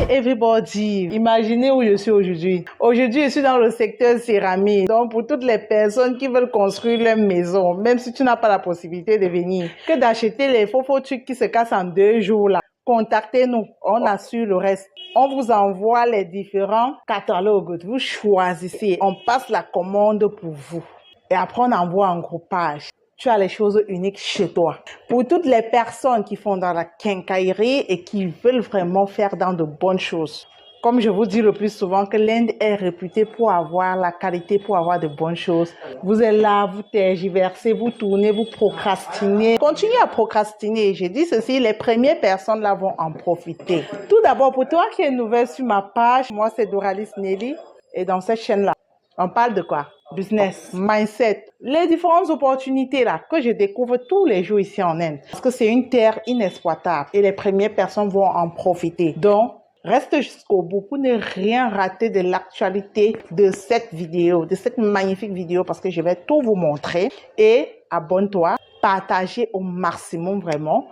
Everybody, imaginez où je suis aujourd'hui. Aujourd'hui, je suis dans le secteur céramique. Donc, pour toutes les personnes qui veulent construire leur maison, même si tu n'as pas la possibilité de venir, que d'acheter les faux trucs qui se cassent en 2 jours là, contactez-nous. On assure le reste. On vous envoie les différents catalogues. Vous choisissez. On passe la commande pour vous. Et après, on envoie en groupage. Tu as les choses uniques chez toi. Pour toutes les personnes qui font dans la quincaillerie et qui veulent vraiment faire dans de bonnes choses. Comme je vous dis le plus souvent que l'Inde est réputée pour avoir la qualité, pour avoir de bonnes choses. Vous êtes là, vous tergiversez, vous tournez, vous procrastinez. Continuez à procrastiner. J'ai dit ceci, les premières personnes là vont en profiter. Tout d'abord, pour toi qui es nouvelle sur ma page, moi c'est Doralis Nelly et dans cette chaîne-là, on parle de quoi? Business, mindset, les différentes opportunités là que je découvre tous les jours ici en Inde. Parce que c'est une terre inexploitable et les premières personnes vont en profiter. Donc, reste jusqu'au bout pour ne rien rater de l'actualité de cette vidéo, de cette magnifique vidéo parce que je vais tout vous montrer. Et abonne-toi, partagez au maximum vraiment.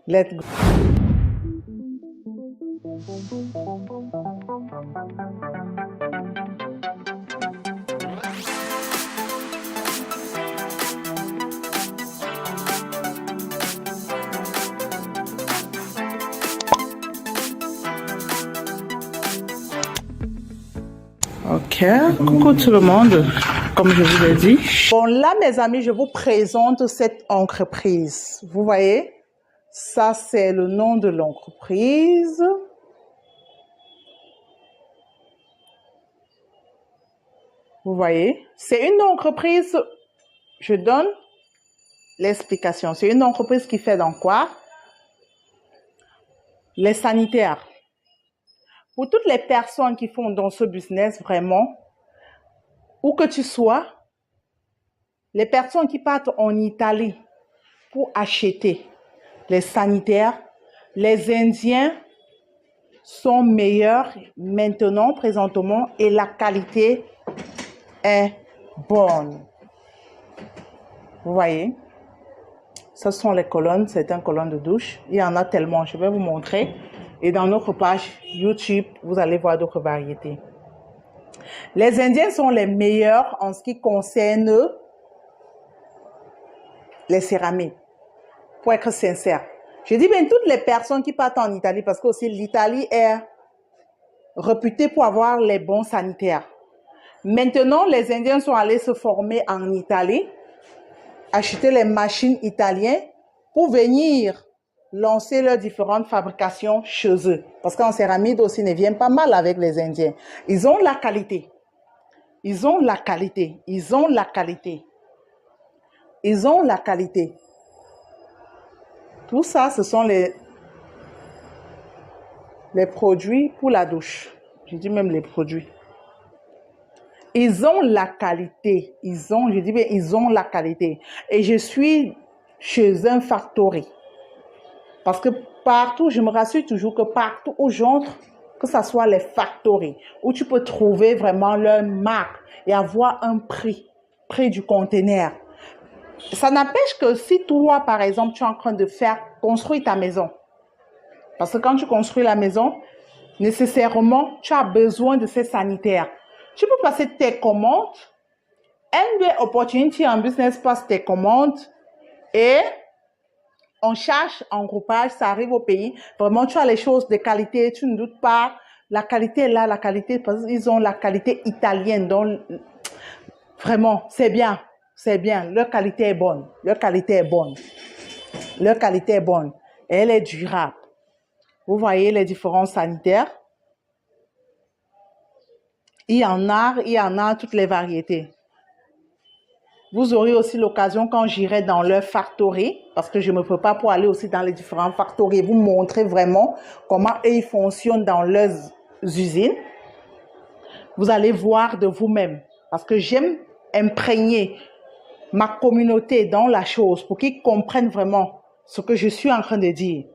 Let's go. Ok, coucou tout le monde, comme je vous l'ai dit. Bon là mes amis, je vous présente cette entreprise. Vous voyez, ça c'est le nom de l'entreprise. Vous voyez, c'est une entreprise, je donne l'explication. C'est une entreprise qui fait dans quoi? Les sanitaires. Pour toutes les personnes qui font dans ce business vraiment, où que tu sois, les personnes qui partent en Italie pour acheter les sanitaires, les Indiens sont meilleurs maintenant, présentement, et la qualité est bonne. Vous voyez, ce sont les colonnes, c'est une colonne de douche. Il y en a tellement, je vais vous montrer. Et dans notre page YouTube, vous allez voir d'autres variétés. Les Indiens sont les meilleurs en ce qui concerne les céramiques. Pour être sincère. Je dis bien toutes les personnes qui partent en Italie, parce que aussi l'Italie est réputée pour avoir les bons sanitaires. Maintenant, les Indiens sont allés se former en Italie, acheter les machines italiennes pour venir lancer leurs différentes fabrications chez eux. Parce qu'en céramique aussi ne vient pas mal avec les Indiens. Ils ont la qualité. Ils ont la qualité. Ils ont la qualité. Ils ont la qualité. Tout ça, ce sont les produits pour la douche. Je dis même les produits. Ils ont la qualité. Je dis bien, ils ont la qualité. Et je suis chez un factory. Parce que partout, je me rassure toujours que partout où j'entre, que ce soit les factories, où tu peux trouver vraiment leur marque et avoir un prix du conteneur. Ça n'empêche que si toi, par exemple, tu es en train de construire ta maison. Parce que quand tu construis la maison, nécessairement, tu as besoin de ces sanitaires. Tu peux passer tes commandes. NB Opportunity en Business passe tes commandes et on cherche en groupage, ça arrive au pays. Vraiment, tu as les choses de qualité, tu ne doutes pas. La qualité est là, la qualité, parce qu'ils ont la qualité italienne. Donc, vraiment, c'est bien. C'est bien. Leur qualité est bonne. Leur qualité est bonne. Leur qualité est bonne. Et elle est durable. Vous voyez les différents sanitaires. Il y en a toutes les variétés. Vous aurez aussi l'occasion quand j'irai dans leur factory, parce que je ne me prépare pour aller aussi dans les différents factories et vous montrer vraiment comment ils fonctionnent dans leurs usines. Vous allez voir de vous-même, parce que j'aime imprégner ma communauté dans la chose pour qu'ils comprennent vraiment ce que je suis en train de dire.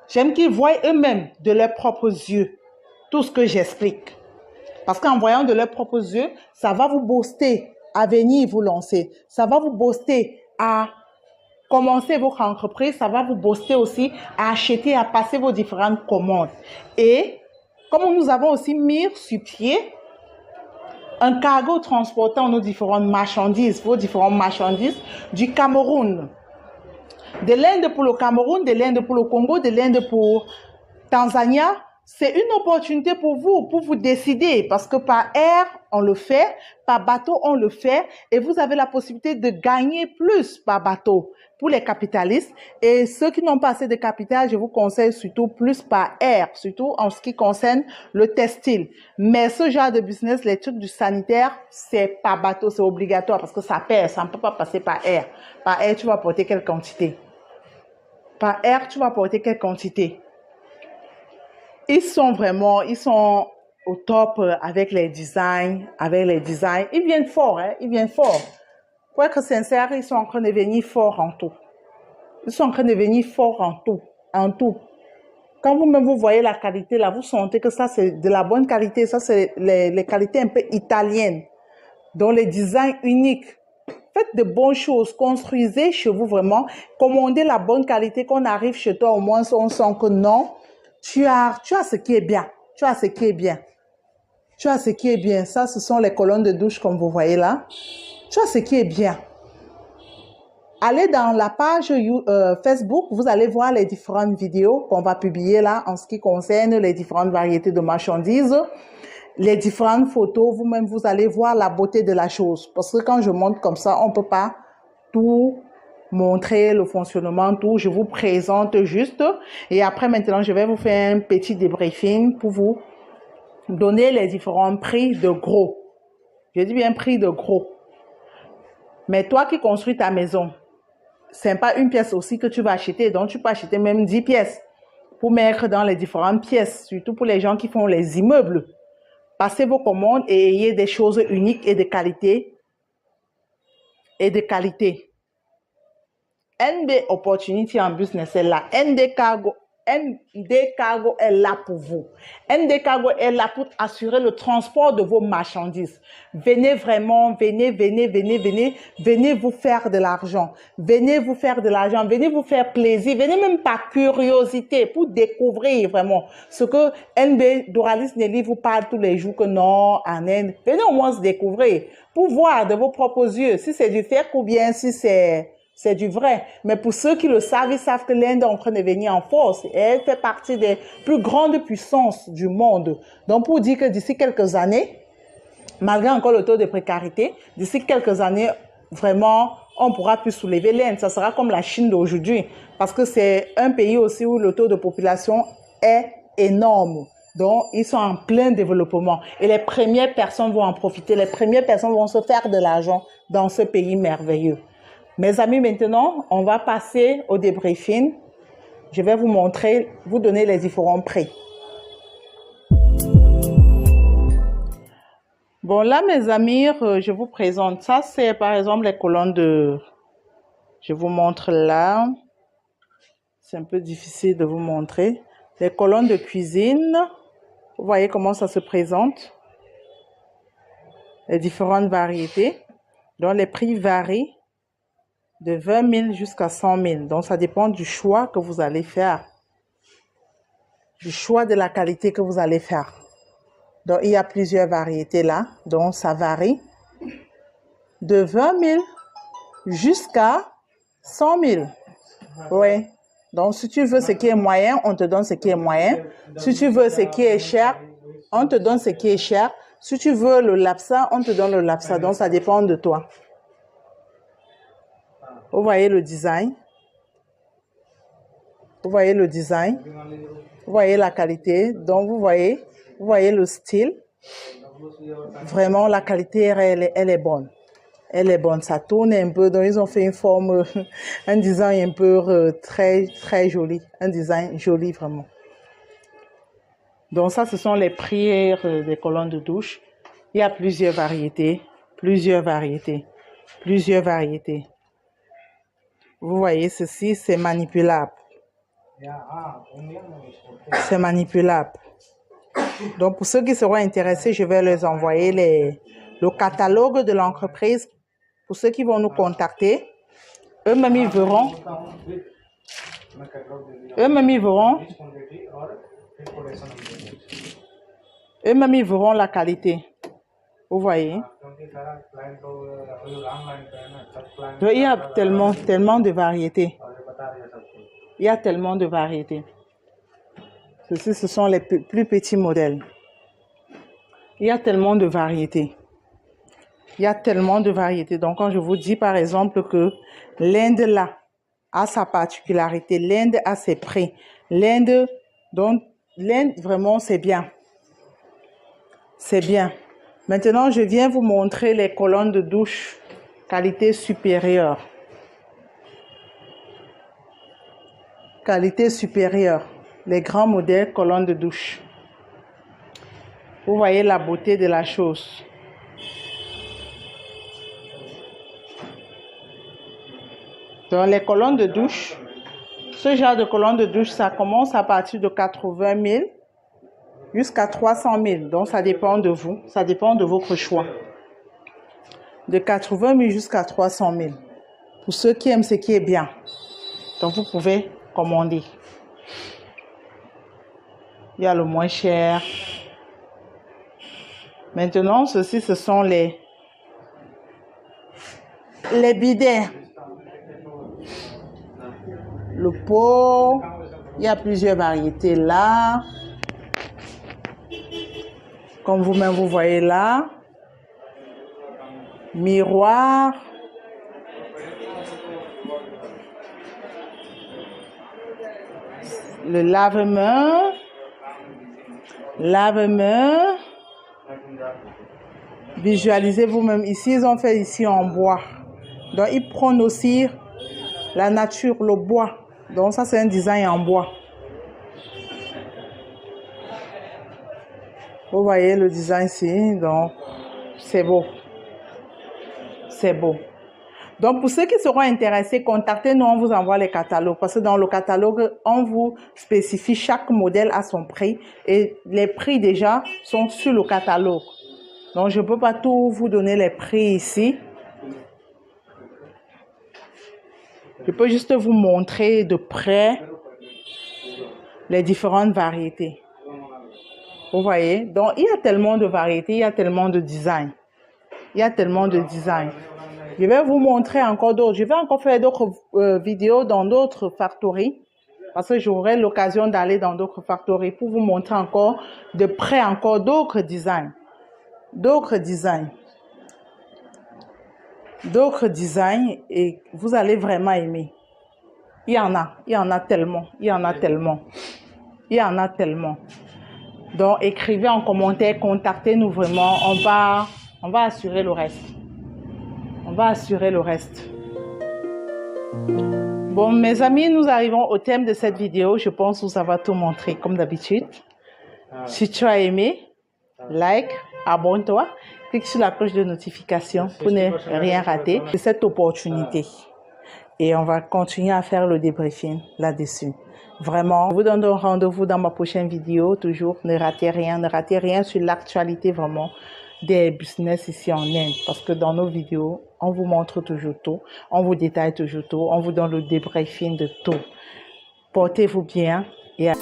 J'aime qu'ils voient eux-mêmes de leurs propres yeux tout ce que j'explique. Parce qu'en voyant de leurs propres yeux, ça va vous booster à venir vous lancer. Ça va vous booster à commencer votre entreprise. Ça va vous booster aussi à acheter, à passer vos différentes commandes. Et Comme nous avons aussi mis sur pied un cargo transportant nos différentes marchandises, vos différentes marchandises du Cameroun. De l'Inde pour le Cameroun, de l'Inde pour le Congo, de l'Inde pour Tanzania. C'est une opportunité pour vous décider parce que par air, on le fait, par bateau, on le fait et vous avez la possibilité de gagner plus par bateau pour les capitalistes. Et ceux qui n'ont pas assez de capital, je vous conseille surtout plus par air, surtout en ce qui concerne le textile. Mais ce genre de business, les trucs du sanitaire, c'est par bateau, c'est obligatoire parce que ça pèse, ça ne peut pas passer par air. Par air, tu vas porter quelle quantité? Par air, tu vas porter quelle quantité? Ils sont au top avec les designs, Ils viennent fort, hein, ils viennent fort. Pour être sincère, ils sont en train de venir fort en tout. Ils sont en train de venir fort en tout. Quand vous-même vous voyez la qualité là, vous sentez que ça c'est de la bonne qualité. Ça c'est les qualités un peu italiennes. Donc les designs uniques. Faites de bonnes choses, construisez chez vous vraiment, commandez la bonne qualité, qu'on arrive chez toi, au moins on sent que non, tu as ce qui est bien, tu as ce qui est bien. Tu as ce qui est bien. Ça, ce sont les colonnes de douche comme vous voyez là. Tu as ce qui est bien. Allez dans la page Facebook, vous allez voir les différentes vidéos qu'on va publier là en ce qui concerne les différentes variétés de marchandises. Les différentes photos, vous-même, vous allez voir la beauté de la chose. Parce que quand je montre comme ça, on ne peut pas tout montrer, le fonctionnement, tout. Je vous présente juste. Et après, maintenant, je vais vous faire un petit débriefing pour vous donner les différents prix de gros. Je dis bien prix de gros. Mais toi qui construis ta maison, c'est pas une pièce aussi que tu vas acheter. Donc, tu peux acheter même 10 pièces pour mettre dans les différentes pièces. Surtout pour les gens qui font les immeubles. Passez vos commandes et ayez des choses uniques et de qualité. NB Opportunity en Business est là. ND Cargo est là pour vous. ND Cargo est là pour assurer le transport de vos marchandises. Venez vraiment, venez vous faire de l'argent. Venez vous faire de l'argent, venez vous faire plaisir, venez même par curiosité pour découvrir vraiment ce que NB Doralis Nelly vous parle tous les jours que non, en Inde. Venez au moins se découvrir pour voir de vos propres yeux si c'est du fake ou bien si c'est du vrai. Mais pour ceux qui le savent, ils savent que l'Inde est en train de venir en force. Et elle fait partie des plus grandes puissances du monde. Donc, pour dire que d'ici quelques années, malgré encore le taux de précarité, d'ici quelques années, vraiment, on pourra plus soulever l'Inde. Ça sera comme la Chine d'aujourd'hui. Parce que c'est un pays aussi où le taux de population est énorme. Donc, ils sont en plein développement. Et les premières personnes vont en profiter. Les premières personnes vont se faire de l'argent dans ce pays merveilleux. Mes amis, maintenant, on va passer au débriefing. Je vais vous montrer, vous donner les différents prix. Bon, là, mes amis, je vous présente. Ça, c'est par exemple les colonnes de... Je vous montre là. C'est un peu difficile de vous montrer. Les colonnes de cuisine. Vous voyez comment ça se présente. Les différentes variétés. Donc, les prix varient de 20 000 jusqu'à 100 000. Donc, ça dépend du choix que vous allez faire. Du choix de la qualité que vous allez faire. Donc, il y a plusieurs variétés là. Donc, ça varie de 20 000 jusqu'à 100 000. Oui. Donc, si tu veux ce qui est moyen, on te donne ce qui est moyen. Si tu veux ce qui est cher, on te donne ce qui est cher. Si tu veux le lapsa, on te donne le lapsa. Donc, ça dépend de toi. Vous voyez le design. Vous voyez le design. Vous voyez la qualité. Donc, vous voyez le style. Vraiment, la qualité, elle est bonne. Elle est bonne. Ça tourne un peu. Donc, ils ont fait une forme, un design un peu très, très joli. Un design joli, vraiment. Donc, ça, ce sont les prix des colonnes de douche. Il y a plusieurs variétés. Vous voyez, ceci, c'est manipulable. C'est manipulable. Donc, pour ceux qui seront intéressés, je vais leur envoyer le catalogue de l'entreprise. Pour ceux qui vont nous contacter, eux-mêmes, ils verront. eux-mêmes, ils verront la qualité. Vous voyez? Donc, il y a tellement de variétés. Il y a tellement de variétés. Ceci, ce sont les plus petits modèles. Il y a tellement de variétés. Il y a tellement de variétés. Donc, quand je vous dis, par exemple, que l'Inde, là, a sa particularité. L'Inde a ses prix. L'Inde, vraiment, c'est bien. C'est bien. Maintenant, je viens vous montrer les colonnes de douche qualité supérieure. Qualité supérieure. Les grands modèles colonnes de douche. Vous voyez la beauté de la chose. Dans les colonnes de douche, ce genre de colonnes de douche, ça commence à partir de 80 000 jusqu'à 300 000. Donc, ça dépend de vous. Ça dépend de votre choix. De 80 000 jusqu'à 300 000. Pour ceux qui aiment ce qui est bien. Donc, vous pouvez commander. Il y a le moins cher. Maintenant, ceci, ce sont les bidets. Le pot, il y a plusieurs variétés là. Comme vous-même, vous voyez là. Miroir. Le lave-main. Lave-main. Visualisez vous-même. Ici, ils ont fait ici en bois. Donc, ils prennent aussi la nature, le bois. Donc, ça, c'est un design en bois. Vous voyez le design ici. Donc, c'est beau. C'est beau. Donc, pour ceux qui seront intéressés, contactez-nous, on vous envoie les catalogues. Parce que dans le catalogue, on vous spécifie chaque modèle à son prix. Et les prix déjà sont sur le catalogue. Donc, je ne peux pas tout vous donner les prix ici. Je peux juste vous montrer de près les différentes variétés. Vous voyez? Donc, il y a tellement de variétés, il y a tellement de designs. Il y a tellement de designs. Je vais vous montrer encore d'autres. Je vais encore faire d'autres vidéos dans d'autres factories. Parce que j'aurai l'occasion d'aller dans d'autres factories pour vous montrer encore de près encore d'autres designs. D'autres designs. D'autres designs et vous allez vraiment aimer. Il y en a tellement. Il y en a tellement. Il y en a tellement. Donc, écrivez en commentaire, contactez-nous vraiment. On va assurer le reste. On va assurer le reste. Bon, mes amis, nous arrivons au thème de cette vidéo. Je pense vous avoir tout montré comme d'habitude. Si tu as aimé, like, abonne-toi, clique sur la cloche de notification pour ne rien rater de cette opportunité. Et on va continuer à faire le débriefing là-dessus. Vraiment, je vous donne rendez-vous dans ma prochaine vidéo. Toujours, ne ratez rien sur l'actualité vraiment des business ici en Inde. Parce que dans nos vidéos, on vous montre toujours tout, on vous détaille toujours tout, on vous donne le débriefing de tout. Portez-vous bien et à